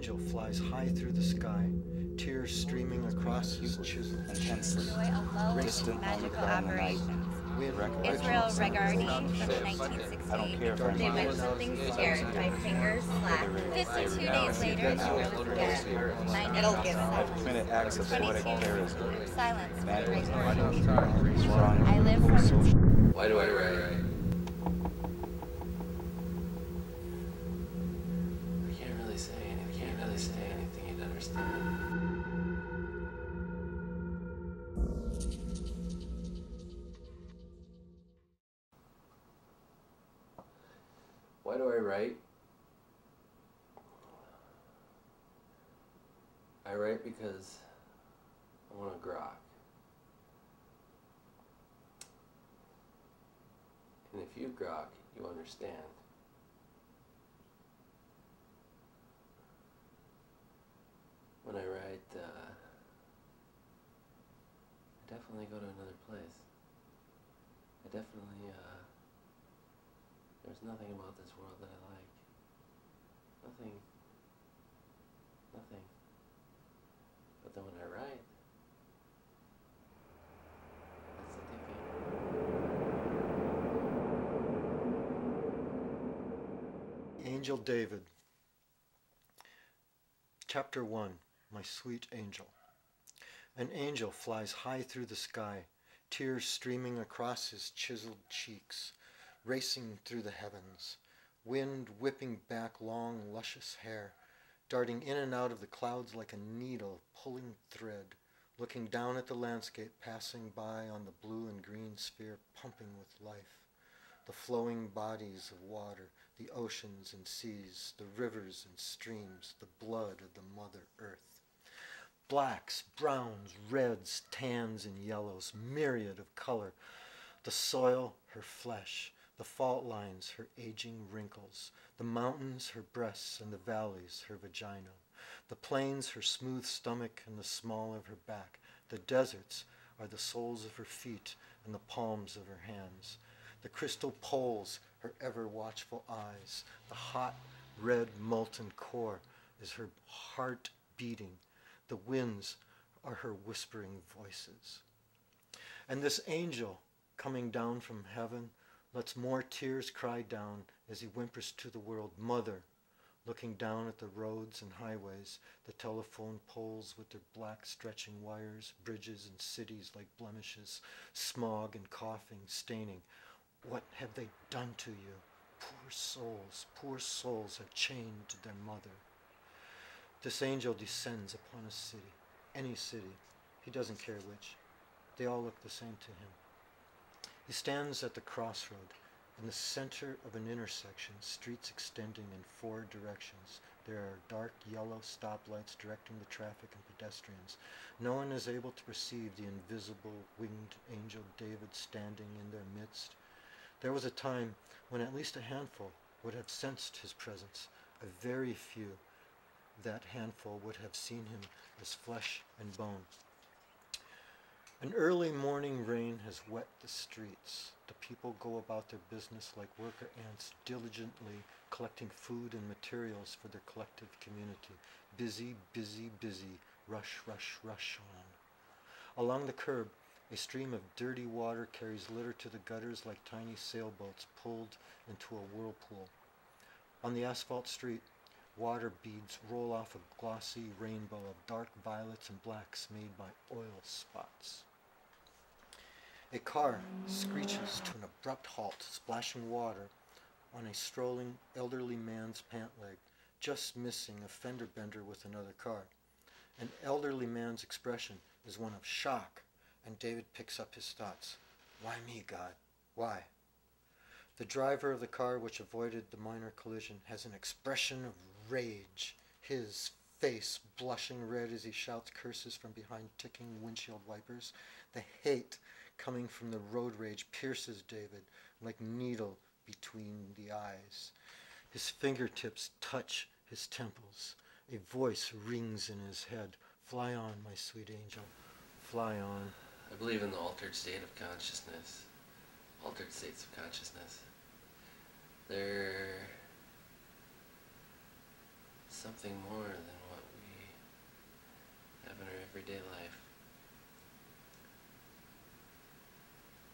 angel flies high through the sky, tears streaming across his chisel. Intensely. Distant magical on the night. operations. Record. Israel regarding from the 1960s. I don't care if I'm They meant something scared. My fingers slapped. 52 days later, you really forget. My name is I've committed acts of poetic terrorism. Silence. Vandalism. I live from... Why do I write? I can't really say anything you'd understand. Why do I write? I write because I want to grok. And if you grok, you understand. When I write, I definitely go to another place. I definitely, there's nothing about this world that I like. Nothing. But then when I write, that's the thinking. Angel David. Chapter 1. My Sweet Angel. An angel flies high through the sky, tears streaming across his chiseled cheeks, racing through the heavens, wind whipping back long, luscious hair, darting in and out of the clouds like a needle pulling thread, looking down at the landscape passing by on the blue and green sphere pumping with life, the flowing bodies of water, the oceans and seas, the rivers and streams, the blood of the Mother Earth. Blacks, browns, reds, tans, and yellows, myriad of color, the soil, her flesh, the fault lines, her aging wrinkles, the mountains, her breasts, and the valleys, her vagina, the plains, her smooth stomach, and the small of her back, the deserts are the soles of her feet and the palms of her hands, the crystal poles, her ever watchful eyes, the hot, red, molten core is her heart beating, the winds are her whispering voices. And this angel coming down from heaven lets more tears cry down as he whimpers to the world, Mother, looking down at the roads and highways, the telephone poles with their black stretching wires, bridges and cities like blemishes, smog and coughing, staining. What have they done to you? Poor souls have chained to their mother. This angel descends upon a city, any city, he doesn't care which. They all look the same to him. He stands at the crossroad, in the center of an intersection, streets extending in 4 directions. There are dark yellow stoplights directing the traffic and pedestrians. No one is able to perceive the invisible winged angel David standing in their midst. There was a time when at least a handful would have sensed his presence. A very few, that handful, would have seen him as flesh and bone. An early morning rain has wet the streets. The people go about their business like worker ants, diligently collecting food and materials for their collective community. Busy, busy, busy, rush, rush, rush on. Along the curb, a stream of dirty water carries litter to the gutters like tiny sailboats pulled into a whirlpool. On the asphalt street, water beads roll off a glossy rainbow of dark violets and blacks made by oil spots. A car screeches to an abrupt halt, splashing water on a strolling elderly man's pant leg, just missing a fender bender with another car. An elderly man's expression is one of shock, and David picks up his thoughts. Why me, God? Why? The driver of the car which avoided the minor collision has an expression of rage, his face blushing red as he shouts curses from behind ticking windshield wipers. The hate coming from the road rage pierces David like needle between the eyes. His fingertips touch his temples. A voice rings in his head. Fly on, my sweet angel. Fly on. I believe in the altered state of consciousness. Altered states of consciousness. They're something more than what we have in our everyday life.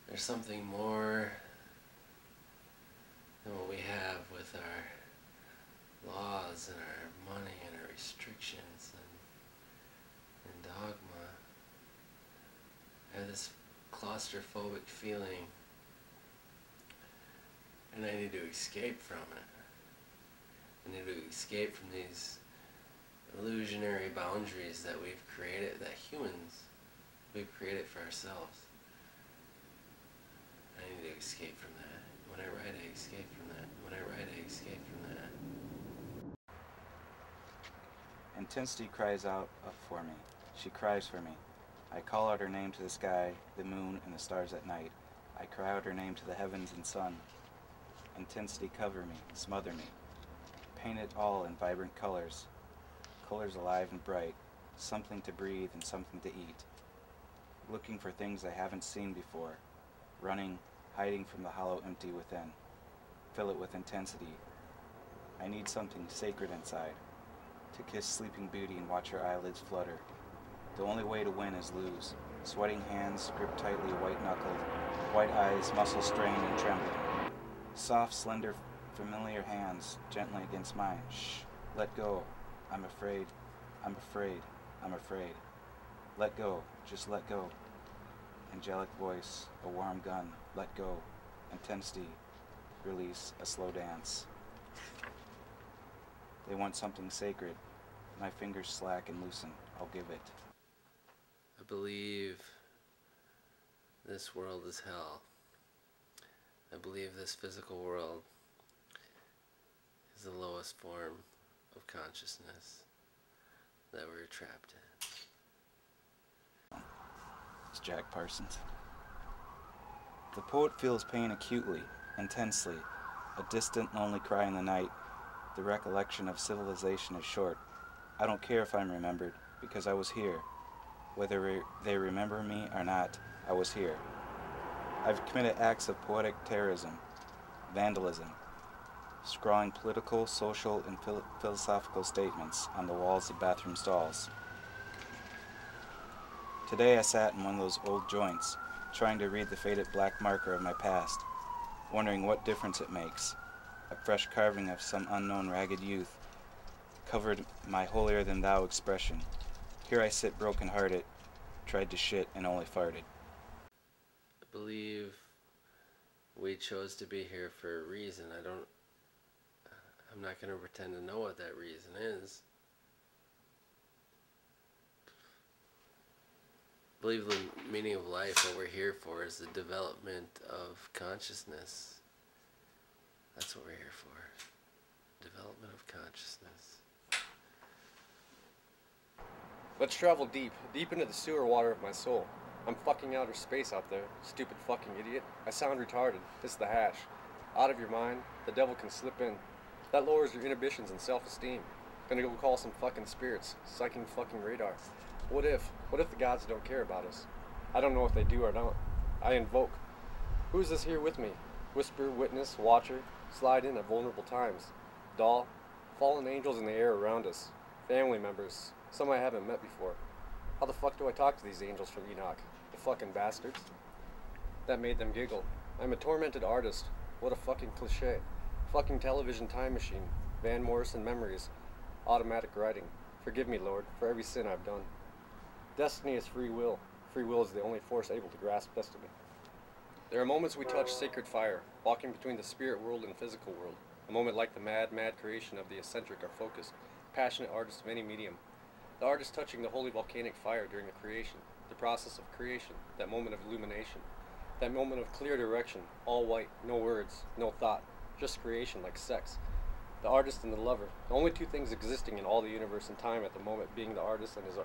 There's something more than what we have with our laws and our money and our restrictions and dogma. I have this claustrophobic feeling, and I need to escape from it. I need to escape from these illusionary boundaries that we've created, that we've created for ourselves. I need to escape from that. When I write, I escape from that. When I write, I escape from that. Intensity cries out for me. She cries for me. I call out her name to the sky, the moon, and the stars at night. I cry out her name to the heavens and sun. Intensity cover me, smother me. Paint it all in vibrant colors. Colors alive and bright. Something to breathe and something to eat. Looking for things I haven't seen before. Running, hiding from the hollow empty within. Fill it with intensity. I need something sacred inside. To kiss sleeping beauty and watch her eyelids flutter. The only way to win is lose. Sweating hands, grip tightly, white-knuckled. White eyes, muscle strained and trembling. Soft, slender, familiar hands, gently against mine. Shh, let go. I'm afraid. I'm afraid. I'm afraid. Let go. Just let go. Angelic voice, a warm gun. Let go. Intensity. Release, a slow dance. They want something sacred. My fingers slack and loosen. I'll give it. I believe this world is hell. I believe this physical world is the lowest form of consciousness that we're trapped in. It's Jack Parsons. The poet feels pain acutely, intensely, a distant, lonely cry in the night. The recollection of civilization is short. I don't care if I'm remembered, because I was here. Whether they remember me or not, I was here. I've committed acts of poetic terrorism, vandalism, scrawling political, social, and philosophical statements on the walls of bathroom stalls. Today I sat in one of those old joints, trying to read the faded black marker of my past, wondering what difference it makes. A fresh carving of some unknown ragged youth covered my holier-than-thou expression. Here I sit broken-hearted, tried to shit and only farted. I believe we chose to be here for a reason. I'm not going to pretend to know what that reason is. I believe the meaning of life, what we're here for, is the development of consciousness. That's what we're here for. Development of consciousness. Let's travel deep into the sewer water of my soul. I'm fucking outer space out there, stupid fucking idiot. I sound retarded. It's the hash. Out of your mind, the devil can slip in. That lowers your inhibitions and self-esteem. Gonna go call some fucking spirits, psyching fucking radar. What if the gods don't care about us? I don't know if they do or don't. I invoke. Who's this here with me? Whisper, witness, watcher, slide in at vulnerable times. Doll, fallen angels in the air around us. Family members, some I haven't met before. How the fuck do I talk to these angels from Enoch? The fucking bastards. That made them giggle. I'm a tormented artist. What a fucking cliche. Fucking television time machine. Van Morrison memories. Automatic writing. Forgive me, Lord, for every sin I've done. Destiny is free will. Free will is the only force able to grasp destiny. There are moments we touch sacred fire, walking between the spirit world and physical world. A moment like the mad creation of the eccentric or focused, passionate artist of any medium. The artist touching the holy volcanic fire during the creation, the process of creation, that moment of illumination, that moment of clear direction, all white, no words, no thought, just creation like sex. The artist and the lover, the only two things existing in all the universe and time at the moment being the artist and his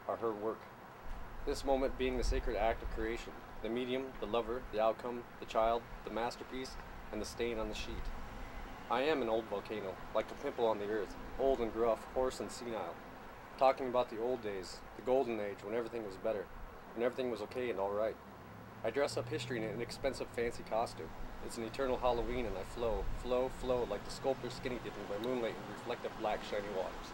or her work. This moment being the sacred act of creation, the medium, the lover, the outcome, the child, the masterpiece, and the stain on the sheet. I am an old volcano, like a pimple on the earth, old and gruff, hoarse and senile, talking about the old days, the golden age when everything was better, when everything was okay and alright. I dress up history in an inexpensive fancy costume, It's an eternal Halloween, and I flow, flow, flow like the sculptor skinny dipping by moonlight in reflective black shiny waters.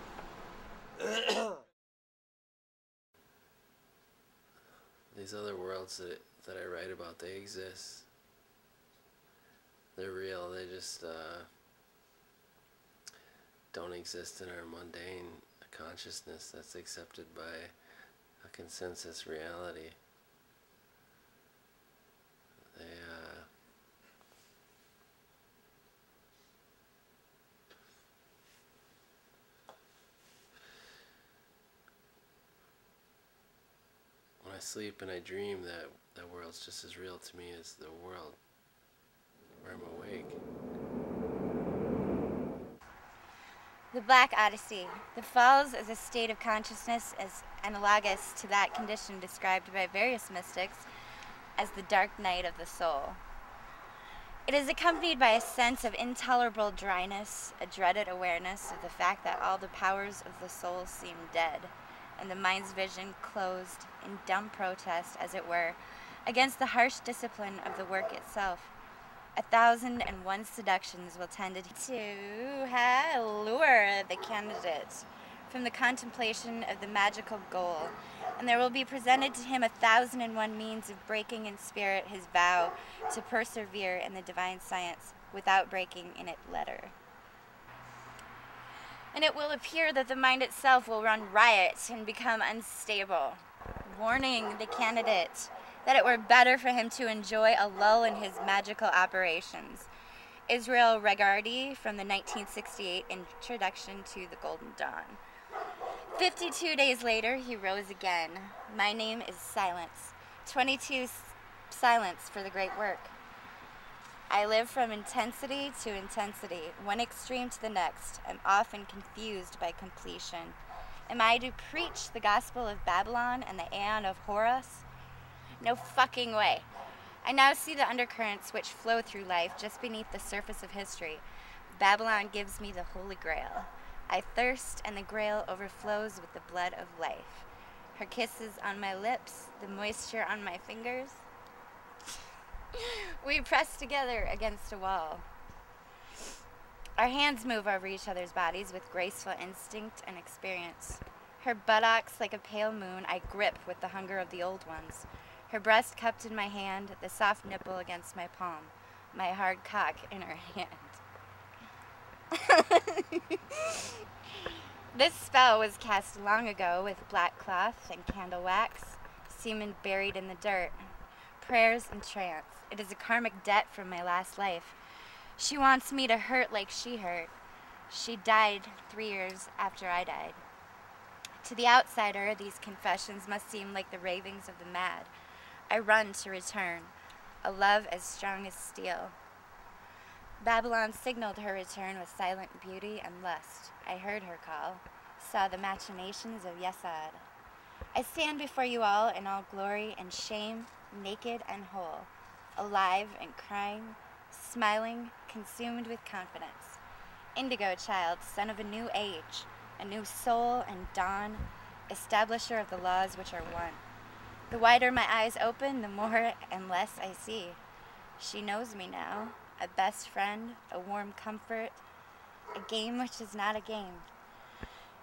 These other worlds that I write about, they exist. They're real. They just don't exist in our mundane consciousness that's accepted by a consensus reality. They when I sleep and I dream, that world's just as real to me as the world where I'm awake. The Black Odyssey. The Falls is a state of consciousness as analogous to that condition described by various mystics as the dark night of the soul. It is accompanied by a sense of intolerable dryness, a dreaded awareness of the fact that all the powers of the soul seem dead, and the mind's vision closed in dumb protest, as it were, against the harsh discipline of the work itself. 1,001 seductions will tend to lure the candidate from the contemplation of the magical goal, and there will be presented to him 1,001 means of breaking in spirit his vow to persevere in the divine science without breaking in it letter. And it will appear that the mind itself will run riot and become unstable, warning the candidate that it were better for him to enjoy a lull in his magical operations. Israel Regardie from the 1968 Introduction to the Golden Dawn. 52 days later, he rose again. My name is Silence. 22 silence for the great work. I live from intensity to intensity, one extreme to the next. I'm often confused by completion. Am I to preach the gospel of Babylon and the Aeon of Horus? No fucking way. I now see the undercurrents which flow through life just beneath the surface of history. Babylon gives me the Holy Grail. I thirst, and the Grail overflows with the blood of life. Her kisses on my lips, the moisture on my fingers. We press together against a wall. Our hands move over each other's bodies with graceful instinct and experience. Her buttocks like a pale moon I grip with the hunger of the old ones. Her breast cupped in my hand, the soft nipple against my palm, my hard cock in her hand. This spell was cast long ago with black cloth and candle wax, semen buried in the dirt, prayers and trance. It is a karmic debt from my last life. She wants me to hurt like she hurt. She died 3 years after I died. To the outsider, these confessions must seem like the ravings of the mad. I run to return, a love as strong as steel. Babylon signaled her return with silent beauty and lust. I heard her call, saw the machinations of Yesod. I stand before you all in all glory and shame, naked and whole, alive and crying, smiling, consumed with confidence. Indigo child, son of a new age, a new soul and dawn, establisher of the laws which are one. The wider my eyes open, the more and less I see. She knows me now, a best friend, a warm comfort, a game which is not a game.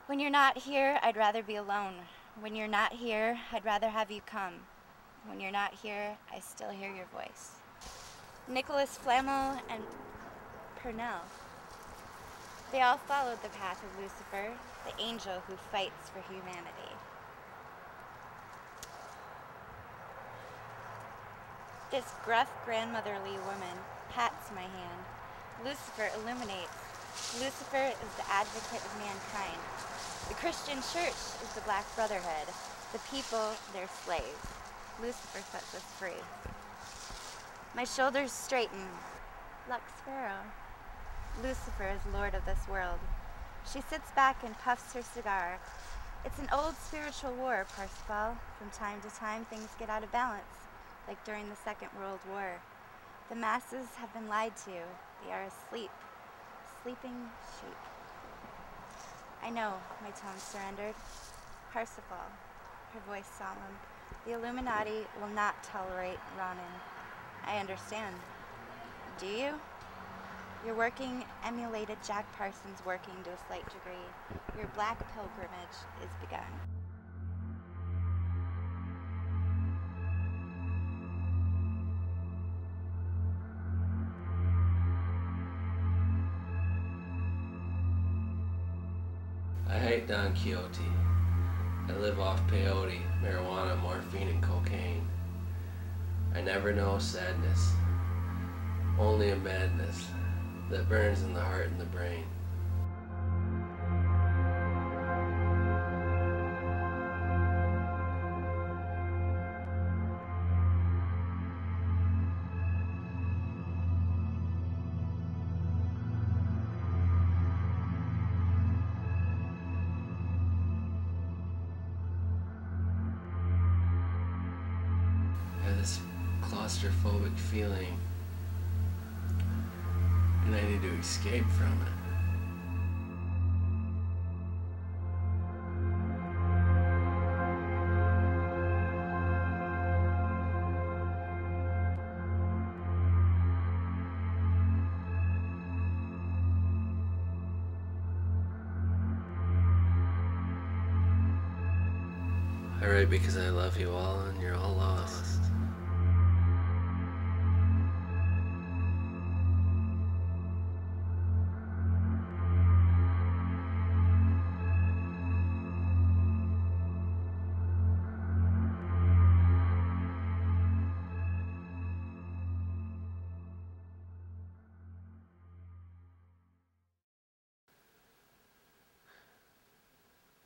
When you're not here, I'd rather be alone. When you're not here, I'd rather have you come. When you're not here, I still hear your voice. Nicholas Flamel and Purnell. They all followed the path of Lucifer, the angel who fights for humanity. This gruff, grandmotherly woman pats my hand. Lucifer illuminates. Lucifer is the advocate of mankind. The Christian church is the Black Brotherhood. The people, their slaves. Lucifer sets us free. My shoulders straighten. Lux Pharaoh. Lucifer is lord of this world. She sits back and puffs her cigar. It's an old spiritual war, Parsifal. From time to time, things get out of balance, like during the Second World War. The masses have been lied to. They are asleep. Sleeping sheep. I know, my tone surrendered. Parsifal, her voice solemn. The Illuminati will not tolerate Ronin. I understand. Do you? Your working emulated Jack Parsons' working to a slight degree. Your black pilgrimage is begun. I hate Don Quixote. I live off peyote, marijuana, morphine, and cocaine. I never know sadness, only a madness that burns in the heart and the brain. I have this claustrophobic feeling, and I need to escape from it. I write because I love you all, and you're all lost.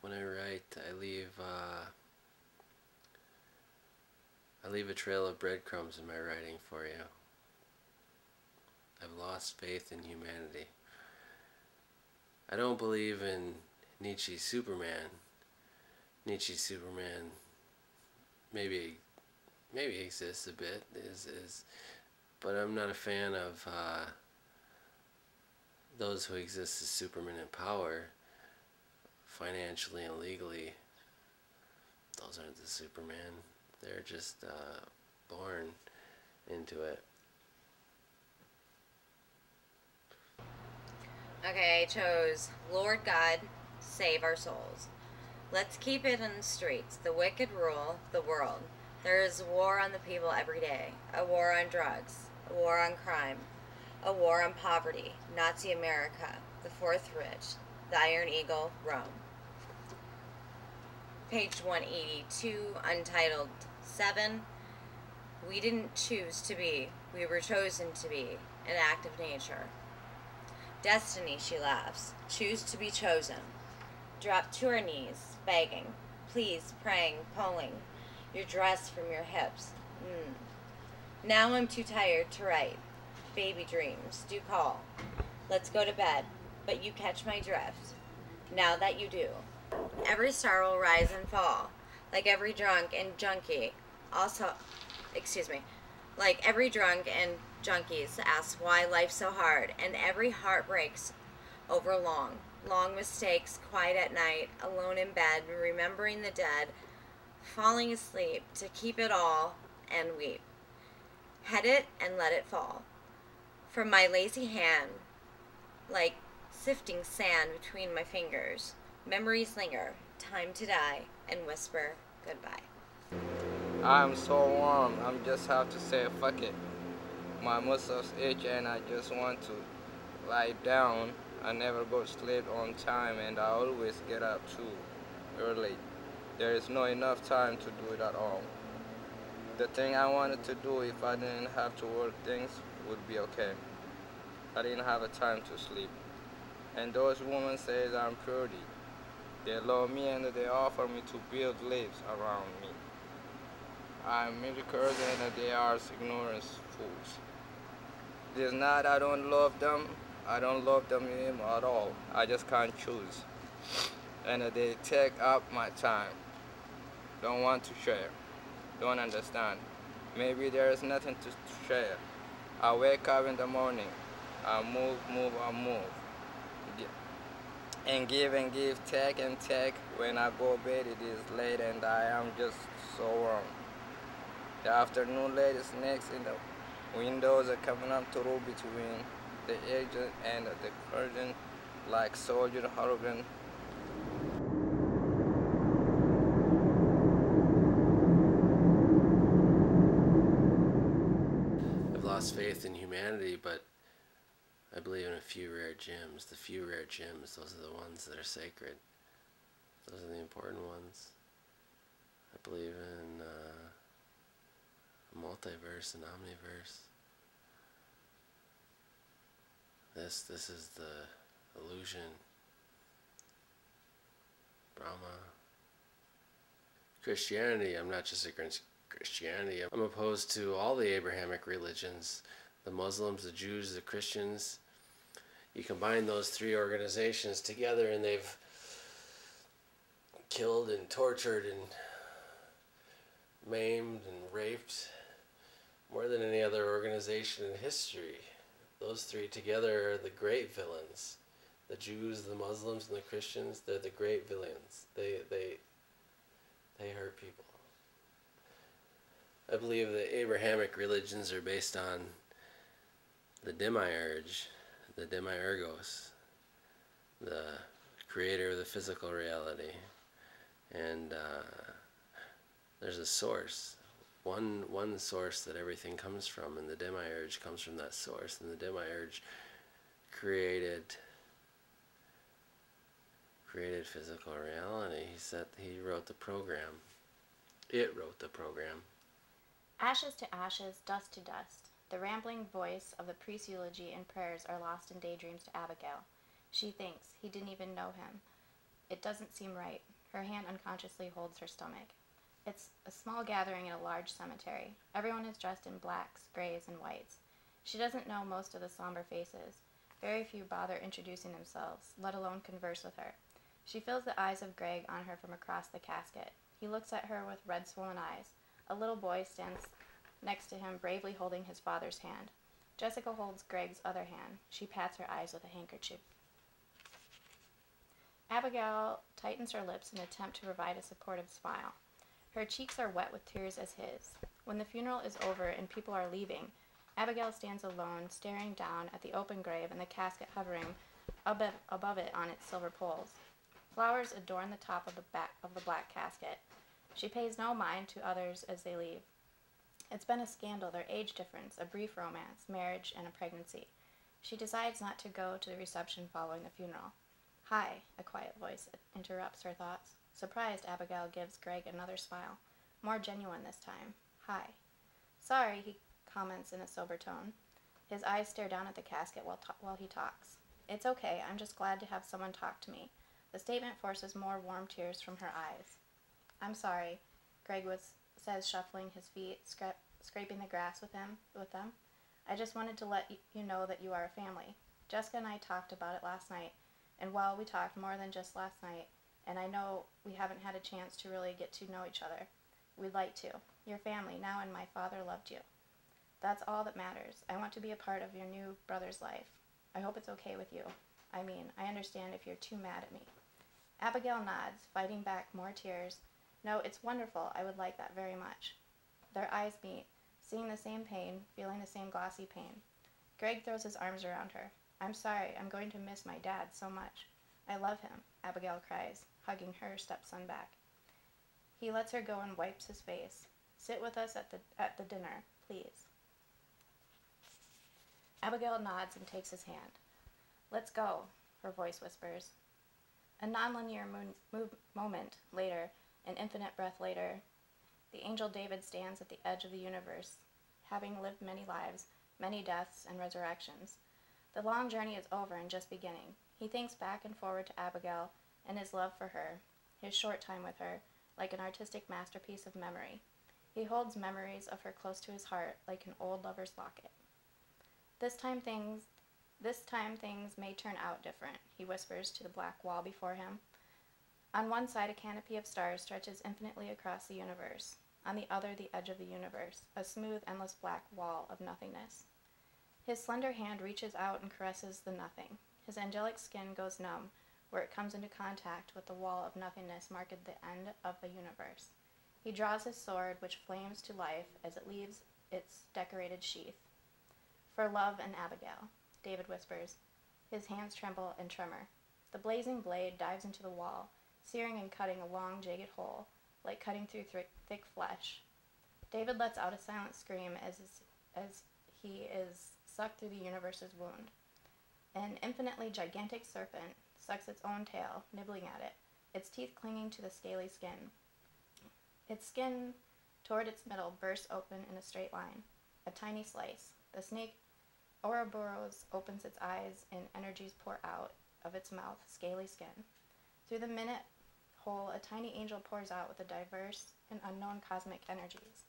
When I write, I leave a trail of breadcrumbs in my writing for you. I've lost faith in humanity. I don't believe in Nietzsche's Superman. Nietzsche's Superman maybe exists a bit, but I'm not a fan of those who exist as Superman in power, financially and legally. Those aren't the Superman. They're just born into it. Okay, I chose Lord God, save our souls. Let's keep it in the streets. The wicked rule the world. There is war on the people every day. A war on drugs. A war on crime. A war on poverty. Nazi America. The Fourth Reich. The Iron Eagle, Rome. Page 182, Untitled 7. We didn't choose to be. We were chosen to be. An act of nature. Destiny, she laughs. Choose to be chosen. Drop to her knees, begging, please, praying, pulling your dress from your hips. Now I'm too tired to write. Baby dreams do call. Let's go to bed, but you catch my drift. Now that you do. Every star will rise and fall, like every drunk and junkie. Like every drunk and junkies ask why life's so hard, and every heart breaks over long mistakes, quiet at night, alone in bed, remembering the dead, falling asleep to keep it all and weep. Head it and let it fall from my lazy hand, like sifting sand between my fingers. Memories linger, time to die, and whisper goodbye. I'm so warm, I just have to say fuck it. My muscles itch and I just want to lie down. I never go to sleep on time and I always get up too early. There is not enough time to do it at all. The thing I wanted to do if I didn't have to work things would be okay. I didn't have a time to sleep. And those women say I'm pretty. They love me and they offer me to build lives around me. I'm mediocre and they are ignorant fools. It's not I don't love them. I don't love them at all. I just can't choose. And they take up my time. Don't want to share. Don't understand. Maybe there is nothing to share. I wake up in the morning. I move. And give, take and take. When I go bed, it is late and I am just so warm. The afternoon light is next in the Windows are coming up through between the agent and the curtain like soldier hurricane. I've lost faith in humanity, but I believe in a few rare gems. The few rare gems, those are the ones that are sacred. Those are the important ones. I believe in a multiverse, an omniverse. This is the illusion. Brahma. Christianity, I'm not just against Christianity. I'm opposed to all the Abrahamic religions. The Muslims, the Jews, the Christians. You combine those three organizations together and they've killed and tortured and maimed and raped more than any other organization in history. Those three together are the great villains. The Jews, the Muslims, and the Christians, they're the great villains. They hurt people. I believe the Abrahamic religions are based on the demiurge, the demiurgos, the creator of the physical reality. And there's a source, one source that everything comes from, and the demiurge comes from that source, and the demiurge created physical reality. He wrote the program. It wrote the program. Ashes to ashes, dust to dust. The rambling voice of the priest's eulogy and prayers are lost in daydreams to Abigail. She thinks he didn't even know him. It doesn't seem right. Her hand unconsciously holds her stomach. It's a small gathering in a large cemetery. Everyone is dressed in blacks, grays, and whites. She doesn't know most of the somber faces. Very few bother introducing themselves, let alone converse with her. She feels the eyes of Greg on her from across the casket. He looks at her with red, swollen eyes. A little boy stands next to him, bravely holding his father's hand. Jessica holds Greg's other hand. She pats her eyes with a handkerchief. Abigail tightens her lips in an attempt to provide a supportive smile. Her cheeks are wet with tears as his. When the funeral is over and people are leaving, Abigail stands alone, staring down at the open grave and the casket hovering above it on its silver poles. Flowers adorn the top of the black casket. She pays no mind to others as they leave. It's been a scandal, their age difference, a brief romance, marriage, and a pregnancy. She decides not to go to the reception following the funeral. "Hi," a quiet voice interrupts her thoughts. Surprised, Abigail gives Greg another smile, more genuine this time. "Hi." "Sorry," he comments in a sober tone. His eyes stare down at the casket while he talks. "It's okay, I'm just glad to have someone talk to me." The statement forces more warm tears from her eyes. "I'm sorry," Greg says, shuffling his feet, scraping the grass with them. "I just wanted to let you know that you are a family. Jessica and I talked about it last night, and well, we talked more than just last night, and I know we haven't had a chance to really get to know each other. We'd like to. You're family now, and my father loved you. That's all that matters. I want to be a part of your new brother's life. I hope it's okay with you. I mean, I understand if you're too mad at me." Abigail nods, fighting back more tears. "No, it's wonderful. I would like that very much." Their eyes meet, seeing the same pain, feeling the same glossy pain. Greg throws his arms around her. "I'm sorry. I'm going to miss my dad so much. I love him," Abigail cries, hugging her stepson back. He lets her go and wipes his face. "Sit with us at the dinner, please." Abigail nods and takes his hand. "Let's go," her voice whispers. A nonlinear moment later, an infinite breath later, the angel David stands at the edge of the universe, having lived many lives, many deaths and resurrections. The long journey is over and just beginning. He thinks back and forward to Abigail and his love for her, his short time with her, like an artistic masterpiece of memory. He holds memories of her close to his heart, like an old lover's locket. This time things may turn out different," he whispers to the black wall before him. On one side, a canopy of stars stretches infinitely across the universe. On the other, the edge of the universe, a smooth, endless black wall of nothingness. His slender hand reaches out and caresses the nothing. His angelic skin goes numb where it comes into contact with the wall of nothingness marking the end of the universe. He draws his sword, which flames to life as it leaves its decorated sheath. For love and Abigail, David whispers. His hands tremble and tremor. The blazing blade dives into the wall, searing and cutting a long, jagged hole, like cutting through thick flesh. David lets out a silent scream as he is sucked through the universe's wound. An infinitely gigantic serpent sucks its own tail, nibbling at it, its teeth clinging to the scaly skin. Its skin toward its middle bursts open in a straight line, a tiny slice. The snake Ouroboros opens its eyes and energies pour out of its mouth, scaly skin. Through the minute hole, a tiny angel pours out with a diverse and unknown cosmic energies.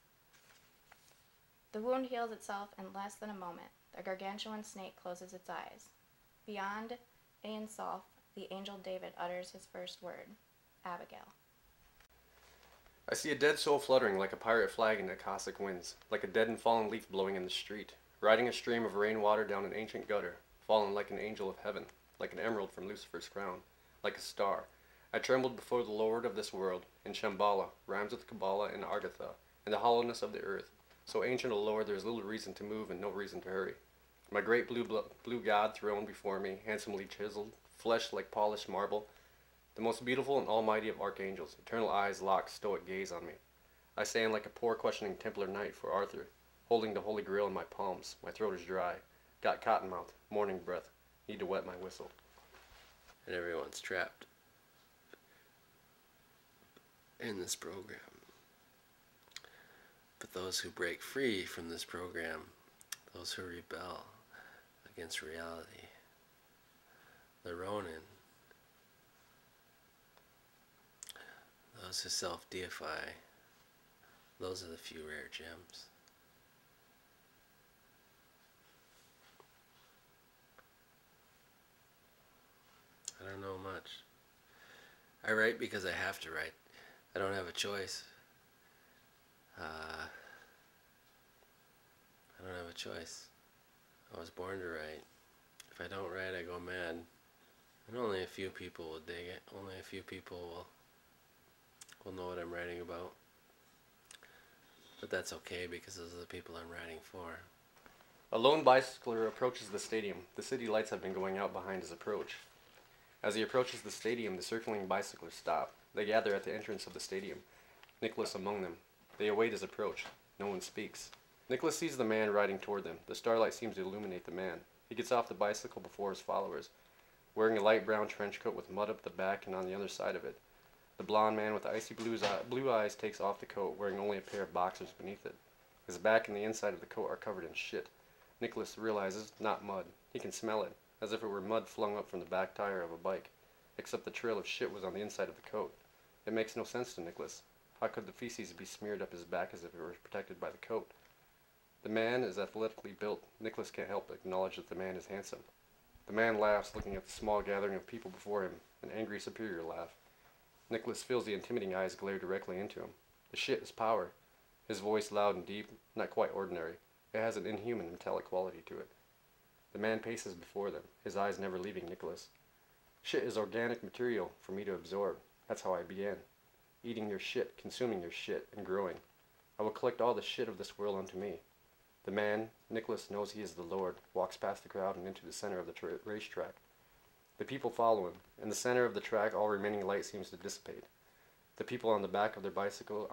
The wound heals itself in less than a moment. The gargantuan snake closes its eyes. Beyond Ain Salf, the angel David utters his first word, Abigail. I see a dead soul fluttering like a pirate flag in the caustic winds, like a dead and fallen leaf blowing in the street, riding a stream of rainwater down an ancient gutter, fallen like an angel of heaven, like an emerald from Lucifer's crown, like a star. I trembled before the Lord of this world, in Shambhala, rhymes with Kabbalah and Agatha, and the hollowness of the earth. So ancient a Lord, there is little reason to move and no reason to hurry. My great blue God throne before me, handsomely chiseled, flesh like polished marble, the most beautiful and almighty of archangels, eternal eyes lock stoic gaze on me. I stand like a poor questioning Templar knight for Arthur, holding the holy grail in my palms. My throat is dry, got cotton mouth, morning breath, need to wet my whistle. And everyone's trapped in this program. But those who break free from this program, those who rebel against reality, the Ronin, those who self-deify, those are the few rare gems. I don't know much. I write because I have to write. I don't have a choice. I don't have a choice. I was born to write. If I don't write, I go mad. And only a few people will dig it. Only a few people will know what I'm writing about. But that's okay, because those are the people I'm writing for. A lone bicycler approaches the stadium. The city lights have been going out behind his approach. As he approaches the stadium, the circling bicyclers stop. They gather at the entrance of the stadium, Nicholas among them. They await his approach. No one speaks. Nicholas sees the man riding toward them. The starlight seems to illuminate the man. He gets off the bicycle before his followers, wearing a light brown trench coat with mud up the back and on the other side of it. The blond man with icy blue eyes takes off the coat, wearing only a pair of boxers beneath it. His back and the inside of the coat are covered in shit. Nicholas realizes, not mud. He can smell it, as if it were mud flung up from the back tire of a bike, except the trail of shit was on the inside of the coat. It makes no sense to Nicholas. How could the feces be smeared up his back as if it were protected by the coat? The man is athletically built. Nicholas can't help but acknowledge that the man is handsome. The man laughs, looking at the small gathering of people before him, an angry, superior laugh. Nicholas feels the intimidating eyes glare directly into him. The shit is power. His voice loud and deep, not quite ordinary. It has an inhuman, metallic quality to it. The man paces before them, his eyes never leaving Nicholas. Shit is organic material for me to absorb. That's how I began. Eating your shit, consuming your shit, and growing. I will collect all the shit of this world unto me. The man, Nicholas knows he is the Lord, walks past the crowd and into the center of the racetrack. The people follow him. In the center of the track, all remaining light seems to dissipate. The people on the back of the bicycle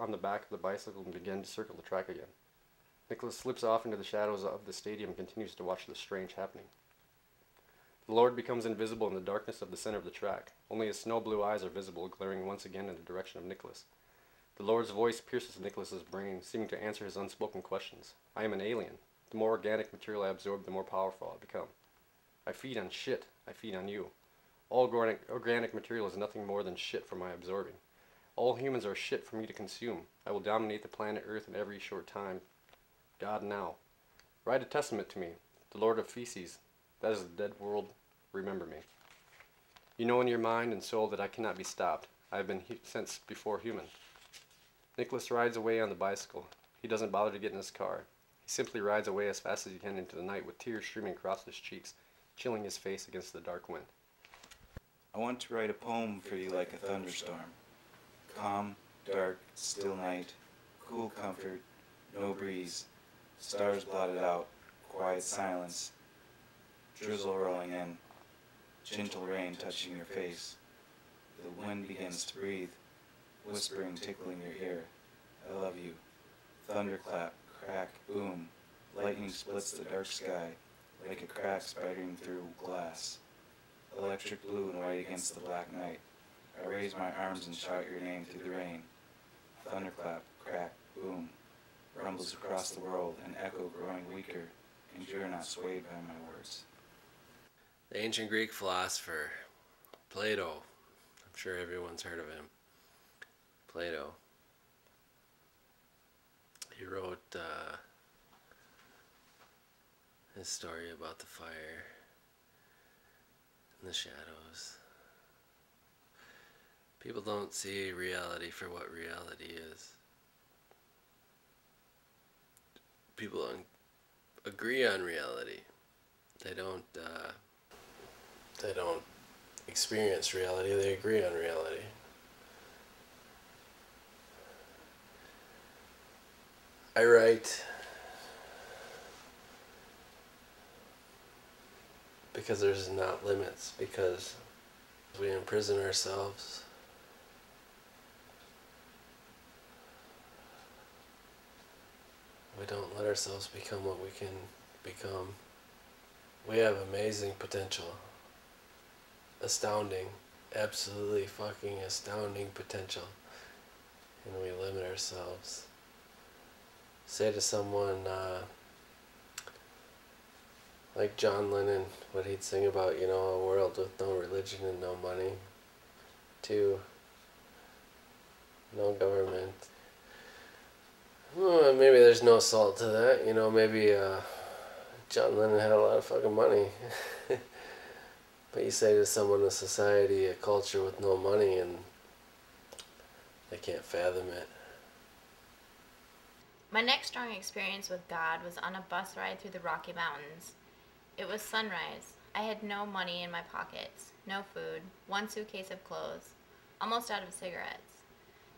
begin to circle the track again. Nicholas slips off into the shadows of the stadium and continues to watch the strange happening. The Lord becomes invisible in the darkness of the center of the track. Only his snow-blue eyes are visible, glaring once again in the direction of Nicholas. The Lord's voice pierces Nicholas's brain, seeming to answer his unspoken questions. I am an alien. The more organic material I absorb, the more powerful I become. I feed on shit. I feed on you. All organic material is nothing more than shit for my absorbing. All humans are shit for me to consume. I will dominate the planet Earth in every short time. God now. Write a testament to me, the Lord of Feces. That is the dead world. Remember me. You know in your mind and soul that I cannot be stopped. I have been since before human. Nicholas rides away on the bicycle. He doesn't bother to get in his car. He simply rides away as fast as he can into the night with tears streaming across his cheeks, chilling his face against the dark wind. I want to write a poem for you like a thunderstorm. Calm, dark, still night, cool comfort, no breeze, stars blotted out, quiet silence, drizzle rolling in, gentle rain touching your face. The wind begins to breathe, whispering, tickling your ear. I love you. Thunderclap, crack, boom. Lightning splits the dark sky like a crack spidering through glass. Electric blue and white against the black night. I raise my arms and shout your name through the rain. Thunderclap, crack, boom. Rumbles across the world, an echo growing weaker, and you're not swayed by my words. The ancient Greek philosopher, Plato. I'm sure everyone's heard of him. Plato. He wrote his story about the fire and the shadows. People don't see reality for what reality is. People don't agree on reality. They don't experience reality, they agree on reality. I write because there's not limits, because we imprison ourselves. We don't let ourselves become what we can become. We have amazing potential. Astounding. Absolutely fucking astounding potential. And we limit ourselves. Say to someone, like John Lennon, what he'd sing about, you know, a world with no religion and no money. 2, no government. Well, maybe there's no salt to that, you know, maybe John Lennon had a lot of fucking money. But you say to someone, a society, a culture with no money, and they can't fathom it. My next strong experience with God was on a bus ride through the Rocky Mountains. It was sunrise. I had no money in my pockets, no food, 1 suitcase of clothes, almost out of cigarettes.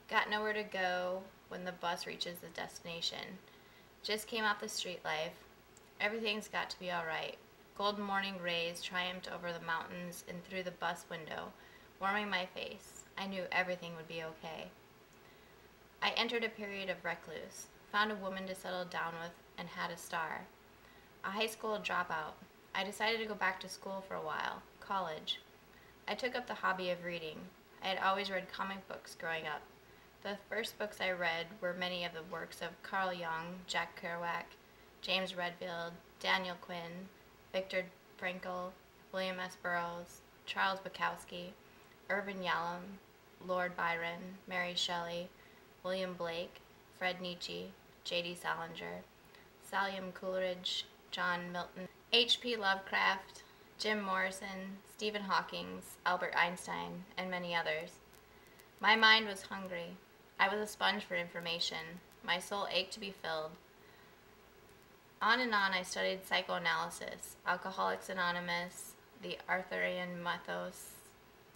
Got nowhere to go when the bus reaches the destination. Just came off the street life. Everything's got to be alright. Golden morning rays triumphed over the mountains and through the bus window, warming my face. I knew everything would be okay. I entered a period of recluse, found a woman to settle down with, and had a star. A high school dropout. I decided to go back to school for a while, college. I took up the hobby of reading. I had always read comic books growing up. The first books I read were many of the works of Carl Jung, Jack Kerouac, James Redfield, Daniel Quinn, Viktor Frankl, William S. Burroughs, Charles Bukowski, Irvin Yalom, Lord Byron, Mary Shelley, William Blake, Fred Nietzsche, J.D. Salinger, Salim Coleridge, John Milton, H.P. Lovecraft, Jim Morrison, Stephen Hawking, Albert Einstein, and many others. My mind was hungry. I was a sponge for information. My soul ached to be filled. On and on I studied psychoanalysis, Alcoholics Anonymous, the Arthurian mythos,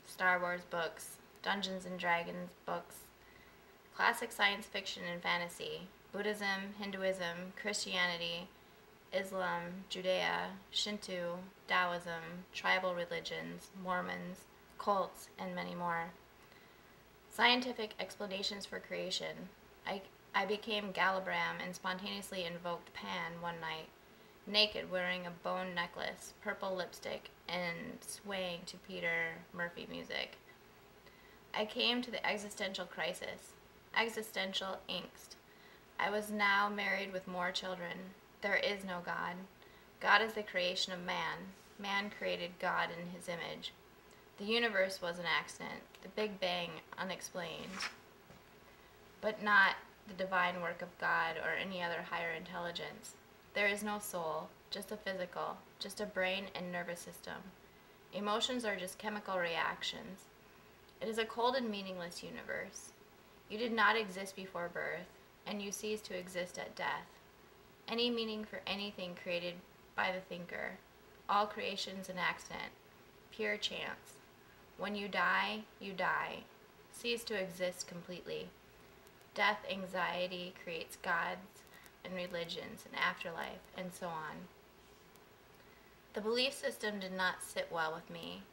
Star Wars books, Dungeons and Dragons books, classic science fiction and fantasy, Buddhism, Hinduism, Christianity, Islam, Judea, Shinto, Taoism, tribal religions, Mormons, cults, and many more. Scientific explanations for creation. I became Galabram and spontaneously invoked Pan one night, naked, wearing a bone necklace, purple lipstick, and swaying to Peter Murphy music. I came to the existential crisis, existential angst. I was now married with more children. There is no God. God is the creation of man. Man created God in his image. The universe was an accident, the Big Bang unexplained, but not the divine work of God or any other higher intelligence. There is no soul, just a physical, just a brain and nervous system. Emotions are just chemical reactions. It is a cold and meaningless universe. You did not exist before birth, and you cease to exist at death. Any meaning for anything created by the thinker. All creation's an accident, pure chance. When you die, you die. Cease to exist completely. Death anxiety creates gods and religions and afterlife and so on. The belief system did not sit well with me.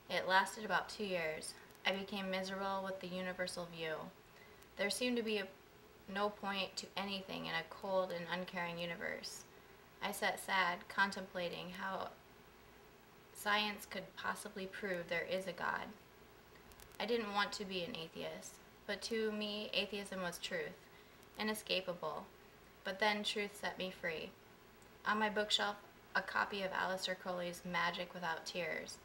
It lasted about 2 years. I became miserable with the universal view. There seemed to be no point to anything in a cold and uncaring universe. I sat sad, contemplating how science could possibly prove there is a God. I didn't want to be an atheist, but to me, atheism was truth, inescapable. But then truth set me free. On my bookshelf, a copy of Aleister Crowley's Magic Without Tears.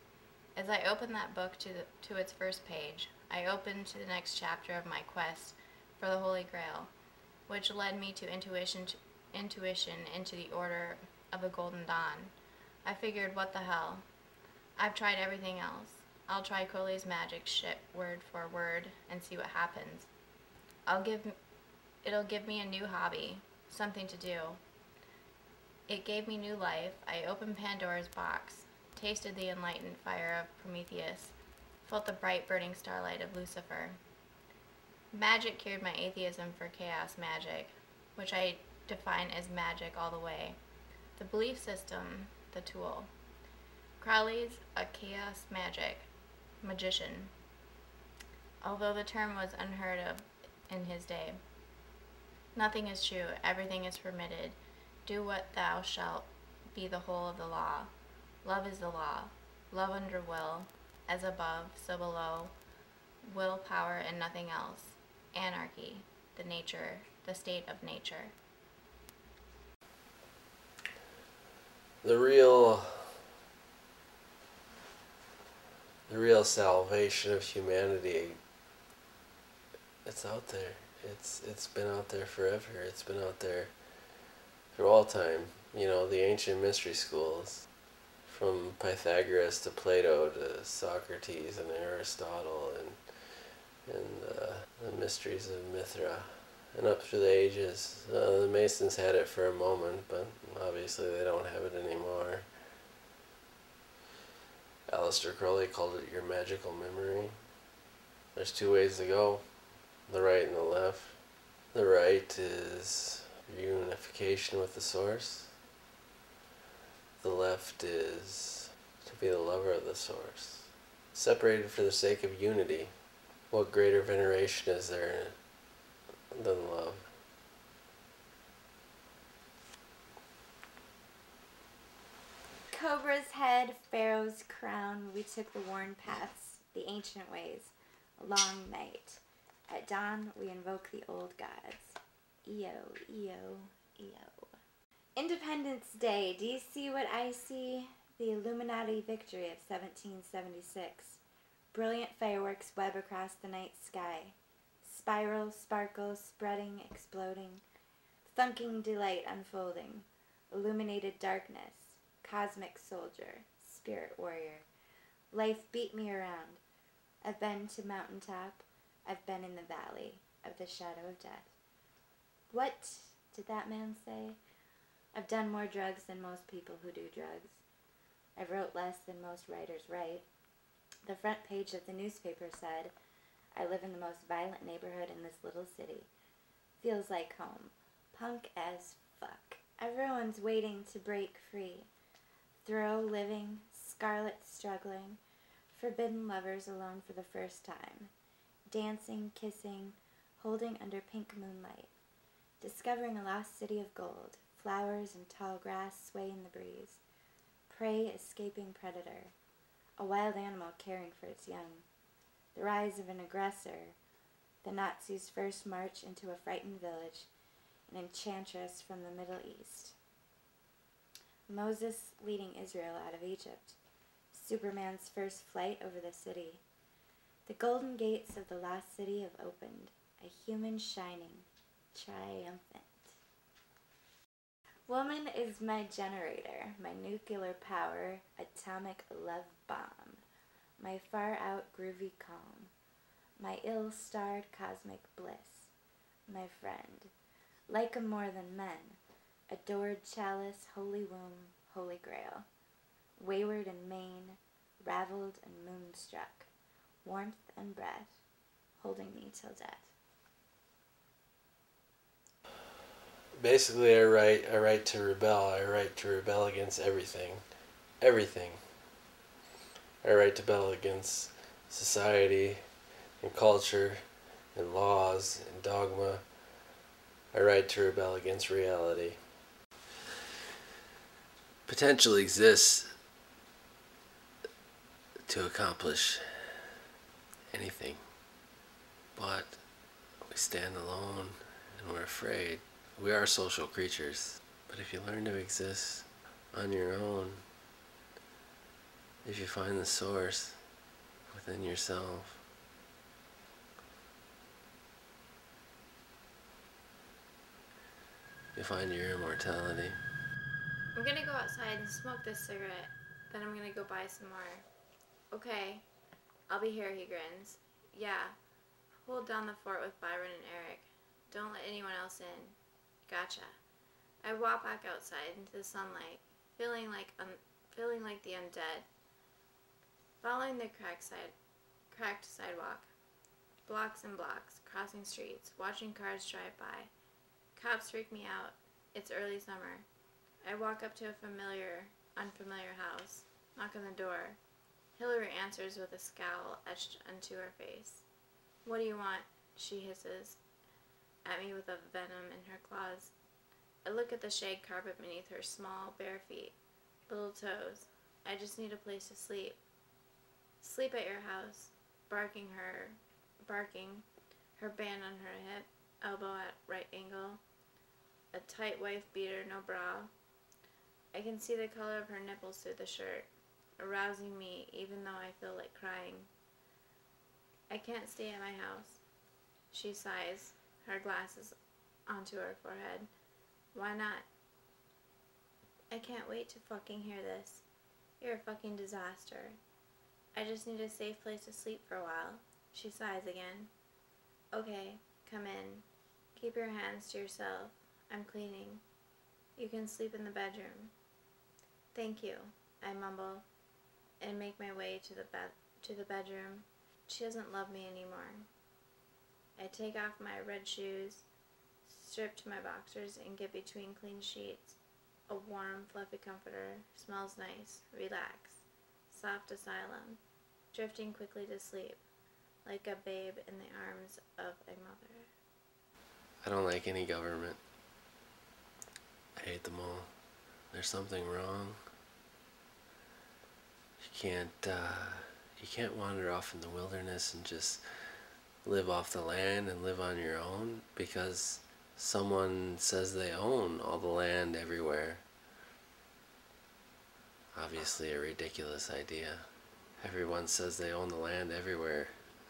As I opened that book to its first page, I opened to the next chapter of my quest for the Holy Grail, which led me to intuition into the Order of the Golden Dawn. I figured, what the hell? I've tried everything else. I'll try Crowley's magic shit word for word and see what happens. It'll give me a new hobby, something to do. It gave me new life. I opened Pandora's box, tasted the enlightened fire of Prometheus, felt the bright burning starlight of Lucifer. Magic cured my atheism for chaos magic, which I define as magic all the way. The belief system, the tool. Crowley's a chaos magician, although the term was unheard of in his day. Nothing is true, everything is permitted. Do what thou shalt be the whole of the law. Love is the law. Love under will, as above, so below. Will, power, and nothing else. Anarchy, the state of nature. The real salvation of humanity, it's out there. It's been out there forever. It's been out there through all time. You know, the ancient mystery schools, from Pythagoras to Plato to Socrates and Aristotle and the mysteries of Mithra, and up through the ages. The Masons had it for a moment, but obviously they don't have it anymore. Aleister Crowley called it your magical memory. There's two ways to go, the right and the left. The right is unification with the source. The left is to be the lover of the source. Separated for the sake of unity. What greater veneration is there than love? Cobra's head, Pharaoh's crown, we took the worn paths, the ancient ways, a long night. At dawn, we invoke the old gods. Eo, Eo, Eo. Independence Day, do you see what I see? The Illuminati victory of 1776. Brilliant fireworks web across the night sky. Spiral, sparkle, spreading, exploding. Thunking delight unfolding. Illuminated darkness. Cosmic soldier. Spirit warrior. Life beat me around. I've been to mountaintop. I've been in the valley of the shadow of death. What did that man say? I've done more drugs than most people who do drugs. I've wrote less than most writers write. The front page of the newspaper said, I live in the most violent neighborhood in this little city. Feels like home. Punk as fuck. Everyone's waiting to break free. Thoreau living, Scarlet struggling, forbidden lovers alone for the first time. Dancing, kissing, holding under pink moonlight. Discovering a lost city of gold. Flowers and tall grass sway in the breeze. Prey escaping predator. A wild animal caring for its young. The rise of an aggressor. The Nazis' first march into a frightened village. An enchantress from the Middle East. Moses leading Israel out of Egypt. Superman's first flight over the city. The golden gates of the lost city have opened. A human shining, triumphant. Woman is my generator, my nuclear power, atomic love bomb, my far-out groovy calm, my ill-starred cosmic bliss, my friend, like a more than men, adored chalice, holy womb, holy grail, wayward and main, raveled and moonstruck, warmth and breath, holding me till death. Basically, I write to rebel. I write to rebel against everything. everything. I write to rebel against society and culture and laws and dogma. I write to rebel against reality. Potential exists to accomplish anything, but we stand alone and we're afraid. We are social creatures, but if you learn to exist on your own, if you find the source within yourself, you find your immortality. I'm gonna go outside and smoke this cigarette, then I'm gonna go buy some more. Okay, I'll be here, he grins. Yeah, hold down the fort with Byron and Eric. Don't let anyone else in. Gotcha. I walk back outside into the sunlight, feeling like the undead. Following the cracked sidewalk, blocks and blocks, crossing streets, watching cars drive by. Cops freak me out. It's early summer. I walk up to a unfamiliar house, knock on the door. Hillary answers with a scowl etched onto her face. What do you want? She hisses at me with a venom in her claws. I look at the shag carpet beneath her small, bare feet, little toes. I just need a place to sleep. Sleep at your house, barking, her band on her hip, elbow at right angle, a tight wife beater, no bra. I can see the color of her nipples through the shirt, arousing me even though I feel like crying. I can't stay at my house. She sighs, her glasses onto her forehead. Why not? I can't wait to fucking hear this. You're a fucking disaster. I just need a safe place to sleep for a while. She sighs again. Okay, come in. Keep your hands to yourself. I'm cleaning. You can sleep in the bedroom. Thank you, I mumble, and make my way to the bedroom. She doesn't love me anymore. I take off my red shoes, strip to my boxers, and get between clean sheets. A warm, fluffy comforter, smells nice, relax, soft asylum, drifting quickly to sleep, like a babe in the arms of a mother. I don't like any government. I hate them all. There's something wrong. You can't wander off in the wilderness and just live off the land and live on your own because someone says they own all the land everywhere. Obviously a ridiculous idea. Everyone says they own the land everywhere.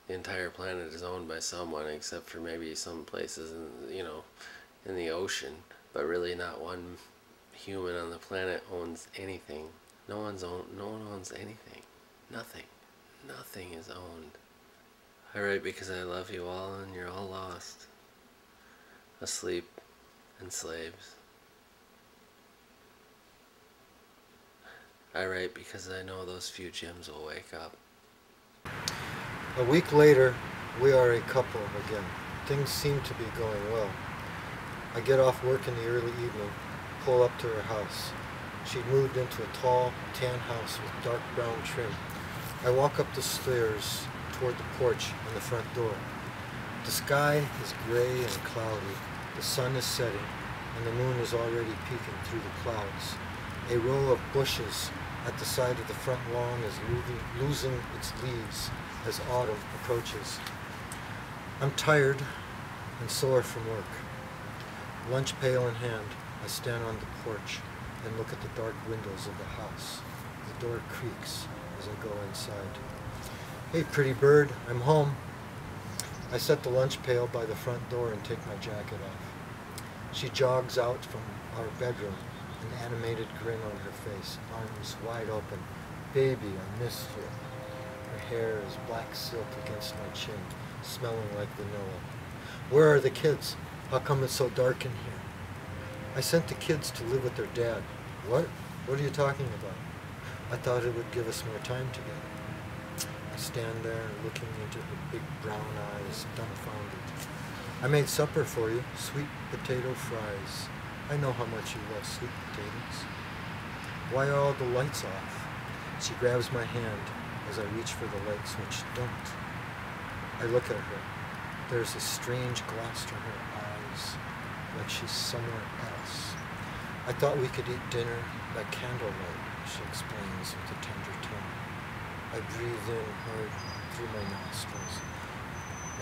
The entire planet is owned by someone except for maybe some places in the ocean, but really not one human on the planet owns anything. No one owns anything. Nothing is owned. I write because I love you all and you're all lost, asleep and slaves. I write because I know those few gems will wake up. A week later, we are a couple again. Things seem to be going well. I get off work in the early evening, pull up to her house. She'd moved into a tall, tan house with dark brown trim. I walk up the stairs toward the porch and the front door. The sky is gray and cloudy. The sun is setting, and the moon is already peeking through the clouds. A row of bushes at the side of the front lawn is losing its leaves as autumn approaches. I'm tired and sore from work. Lunch pail in hand, I stand on the porch and look at the dark windows of the house. The door creaks as I go inside. Hey, pretty bird, I'm home. I set the lunch pail by the front door and take my jacket off. She jogs out from our bedroom, an animated grin on her face, arms wide open. Baby, I missed you. Her hair is black silk against my chin, smelling like vanilla. Where are the kids? How come it's so dark in here? I sent the kids to live with their dad. What? What are you talking about? I thought it would give us more time together. I stand there looking into her big brown eyes, dumbfounded. I made supper for you, sweet potato fries. I know how much you love sweet potatoes. Why are all the lights off? She grabs my hand as I reach for the light switch. Don't. I look at her. There's a strange gloss to her eyes, like she's somewhere else. I thought we could eat dinner by candlelight, she explains with a tender tone. I breathe in hard through my nostrils.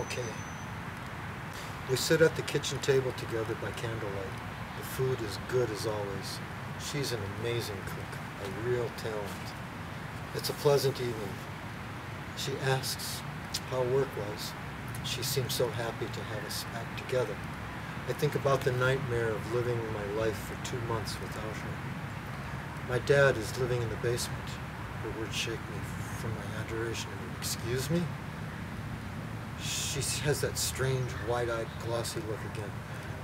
Okay. We sit at the kitchen table together by candlelight. The food is good as always. She's an amazing cook, a real talent. It's a pleasant evening. She asks how work was. She seems so happy to have us back together. I think about the nightmare of living my life for 2 months without her. My dad is living in the basement. Her words shake me from my adoration. Excuse me? She has that strange, wide-eyed, glossy look again.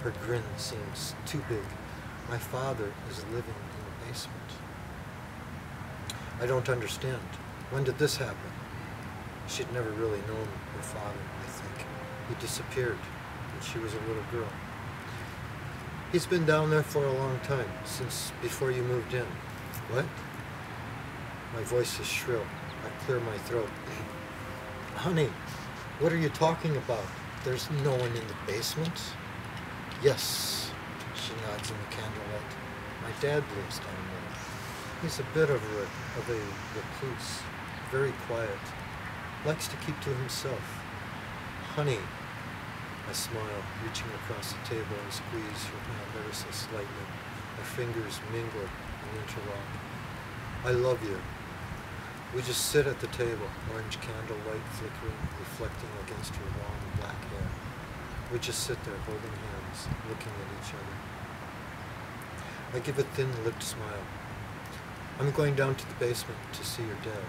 Her grin seems too big. My father is living in the basement. I don't understand. When did this happen? She'd never really known her father, I think. He disappeared when she was a little girl. He's been down there for a long time, since before you moved in. What? My voice is shrill. I clear my throat. Honey, what are you talking about? There's no one in the basement? Yes, she nods in the candlelight. My dad lives down there. He's a bit of a recluse, very quiet, likes to keep to himself. Honey, I smile, reaching across the table and squeeze her hand ever so slightly. My fingers mingle and interlock. I love you. We just sit at the table, orange candlelight flickering, reflecting against her long black hair. We just sit there holding hands, looking at each other. I give a thin-lipped smile. I'm going down to the basement to see your dad.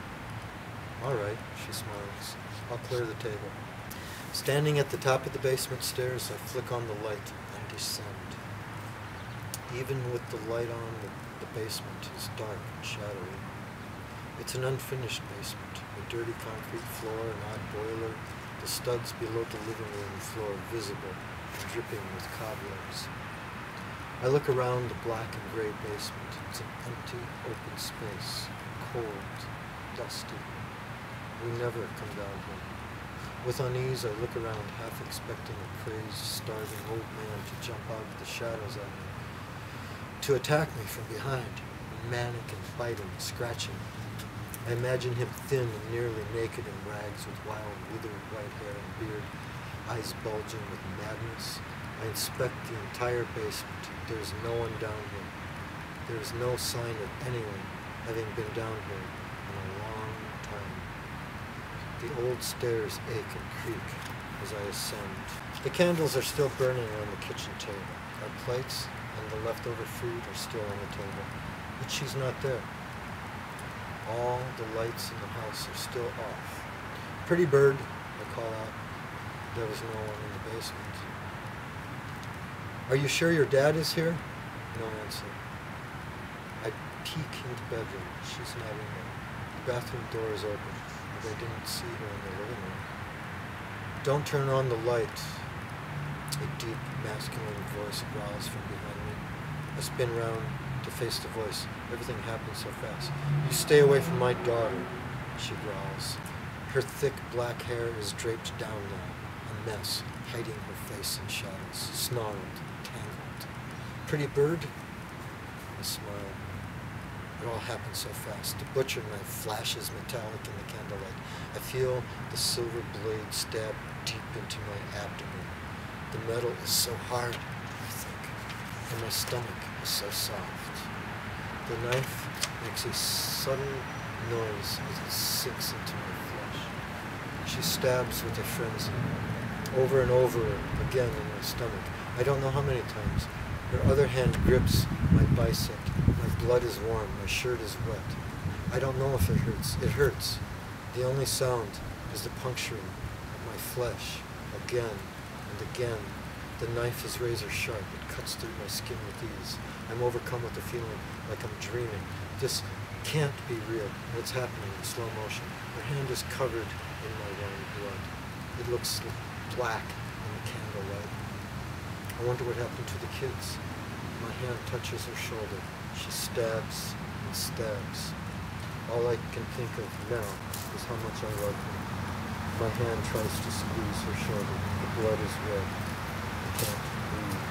All right, she smiles. I'll clear the table. Standing at the top of the basement stairs, I flick on the light and descend. Even with the light on, the basement is dark and shadowy. It's an unfinished basement, a dirty concrete floor, an odd boiler, the studs below the living room floor visible, dripping with cobwebs. I look around the black and gray basement. It's an empty, open space, cold, dusty. We never come down here. With unease, I look around, half expecting a crazed, starving old man to jump out of the shadows at me, to attack me from behind, manic and biting and scratching. I imagine him thin and nearly naked in rags with wild, withered white hair and beard, eyes bulging with madness. I inspect the entire basement. There's no one down here. There is no sign of anyone having been down here in a long time. The old stairs ache and creak as I ascend. The candles are still burning on the kitchen table. Our plates and the leftover food are still on the table, but she's not there. All the lights in the house are still off. Pretty bird, I call out. There was no one in the basement. Are you sure your dad is here? No answer. I peek into the bedroom. She's not in there. The bathroom door is open, but I didn't see her in the living room. Don't turn on the light. A deep, masculine voice growls from behind me. I spin round to face the voice. Everything happens so fast. You stay away from my daughter, she growls. Her thick black hair is draped down now, a mess, hiding her face in shadows, snarled, tangled. Pretty bird? I smile. It all happens so fast. The butcher knife flashes metallic in the candlelight. I feel the silver blade stab deep into my abdomen. The metal is so hard, I think, and my stomach is so soft. The knife makes a subtle noise as it sinks into my flesh. She stabs with a frenzy, over and over again in my stomach. I don't know how many times. Her other hand grips my bicep. My blood is warm. My shirt is wet. I don't know if it hurts. It hurts. The only sound is the puncturing of my flesh. Again and again. The knife is razor sharp. It cuts through my skin with ease. I'm overcome with a feeling like I'm dreaming. This can't be real. What's happening in slow motion? Her hand is covered in my warm blood. It looks black in the candlelight. I wonder what happened to the kids. My hand touches her shoulder. She stabs and stabs. All I can think of now is how much I love her. My hand tries to squeeze her shoulder. The blood is red. I can't breathe.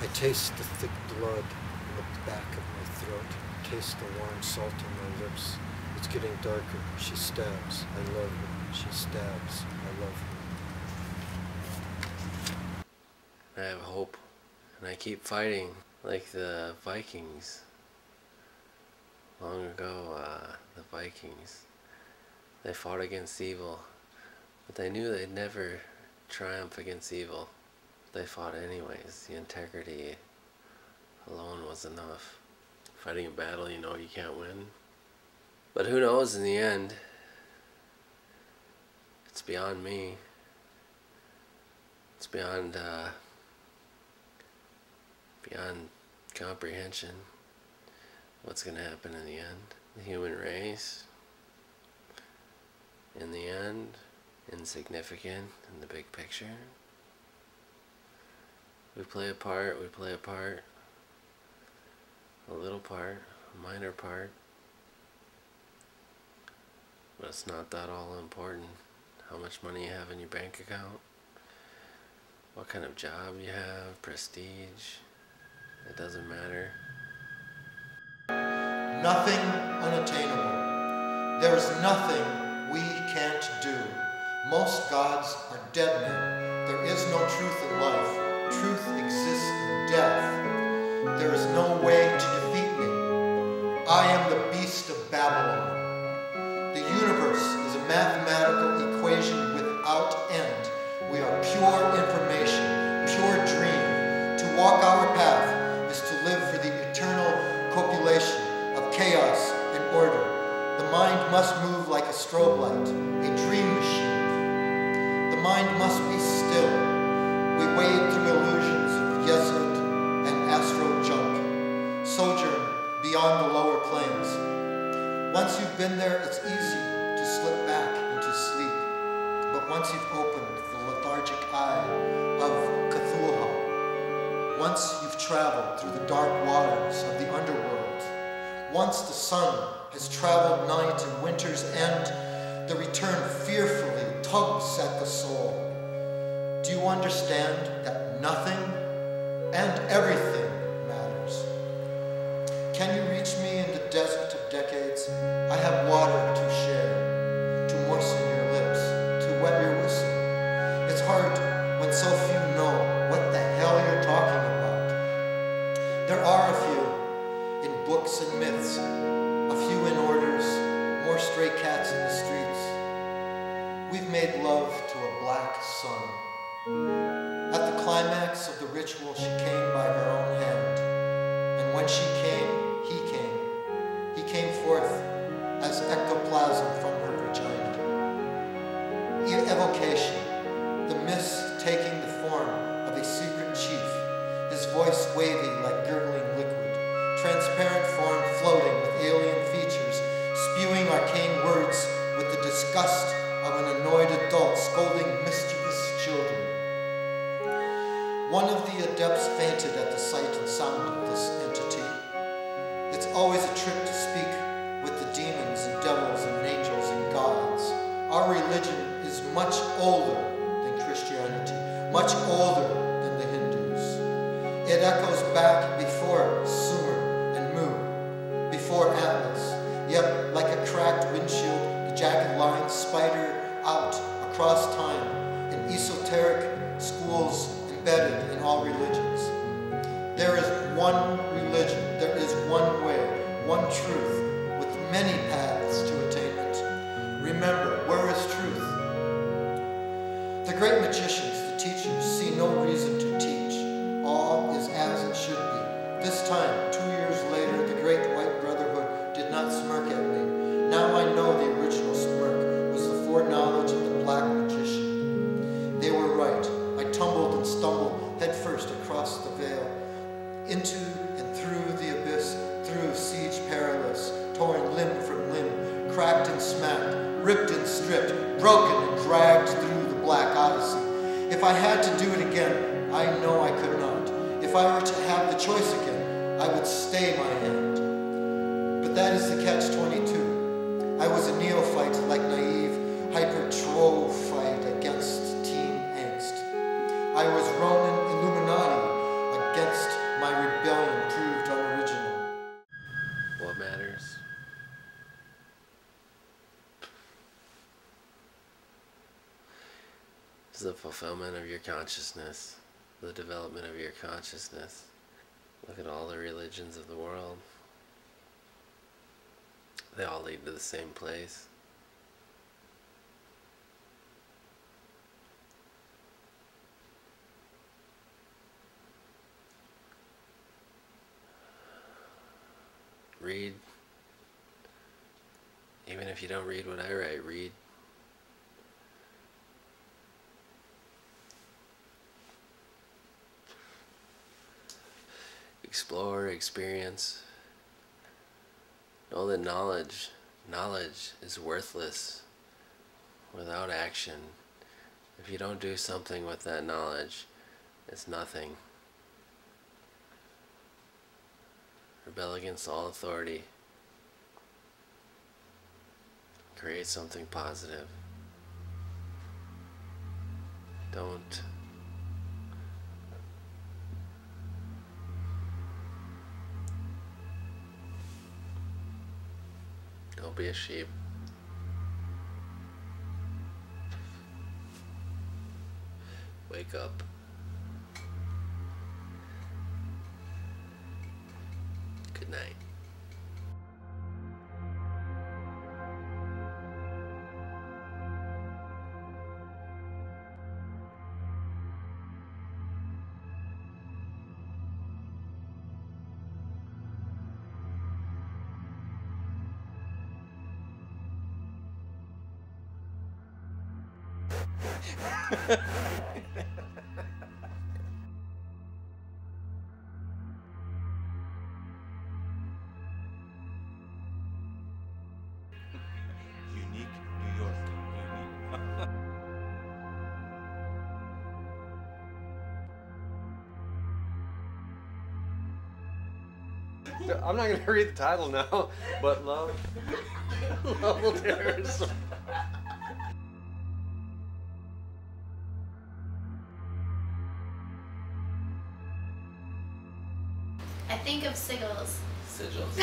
I taste the thick blood in the back of my throat. Taste the warm salt on my lips. It's getting darker. She stabs. I love her. She stabs. I love her. I have hope, and I keep fighting like the Vikings. Long ago, the Vikings, they fought against evil, but they knew they'd never triumph against evil. They fought anyways. The integrity alone was enough. Fighting a battle, you know you can't win. But who knows in the end? It's beyond me. It's beyond comprehension. What's going to happen in the end? The human race, in the end, insignificant in the big picture. We play a part, a little part, a minor part, but it's not that all important. How much money you have in your bank account, what kind of job you have, prestige, it doesn't matter. Nothing unattainable. There is nothing we can't do. Most gods are dead men. There is no truth in life. Truth exists in death. There is no way to defeat me. I am the beast of Babylon. The universe is a mathematical equation without end. We are pure information, pure dream. To walk our path is to live for the eternal copulation of chaos and order. The mind must move like a strobe light, a dream machine. The mind must be still. We wade through illusions of Yesod and astro junk, sojourn beyond the lower planes. Once you've been there, it's easy to slip back into sleep. But once you've opened the lethargic eye of Cthulhu, once you've traveled through the dark waters of the underworld, once the sun has traveled night and winter's end, the return fearfully tugs at the soul. Do you understand that nothing and everything matters? Can you reach me in the desert of decades? I have water to share, to moisten your lips, to wet your whistle. It's hard when so few know what the hell you're talking about. There are a few in books and myths, a few in orders, more stray cats in the streets. We've made love to a black sun. At the climax of the ritual, she came by her own hand. And when she came, he came. He came forth as ectoplasm from her vagina. Evocation, the mist taking the form of a secret chief, his voice wavy like gurgling liquid, transparent form floating with alien features, spewing arcane words with the disgust of an annoyed adult scolding mischievous children. One of the adepts fainted at the sight and sound of this entity. It's always a trip to speak with the demons and devils and angels and gods. Our religion is much older than Christianity, much older than the Hindus. It echoes back before Sumer and Mu, before Atlas. Yet, like a cracked windshield, the jagged lines spider out across time in esoteric schools embedded in all religions. There is one religion, there is one way, one truth, with many paths to attainment. Remember, where is truth? The great magicians, the teachers, see no reason to teach. All is as it should be. This time, 2 years later, the great white brotherhood did not smirk at me. Now I know the original smirk was the foreknowledge of the black magician. They were right. I tumbled and stumbled headfirst across the veil, into and through the abyss, through siege perilous, torn limb from limb, cracked and smacked, ripped and stripped, broken and dragged through the black odyssey. If I had to do it again, I know I could not. If I were to have the choice again, I would stay my hand. But that is the catch-22. I was a neophyte, like naive hypertrophyte against teen angst. I was Ronin Illuminati against my rebellion proved unoriginal. What matters? Is the fulfillment of your consciousness, the development of your consciousness. Look at all the religions of the world. They all lead to the same place. Read. Even if you don't read what I write, read. Explore, experience. Know that knowledge is worthless without action. If you don't do something with that knowledge, it's nothing. Rebel against all authority. Create something positive. Don't be a sheep. Wake up. Good night. Unique New York. I'm not going to read the title now, but love will terrorize. I think of sigils. Sigils.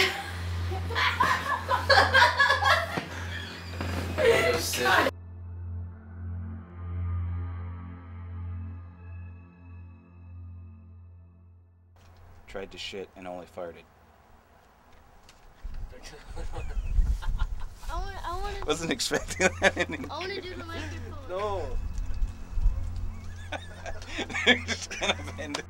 I think of sigils. Tried to shit and only farted. I want to. Wasn't expecting that. I want to do the microphone. No. They're just kind of ended.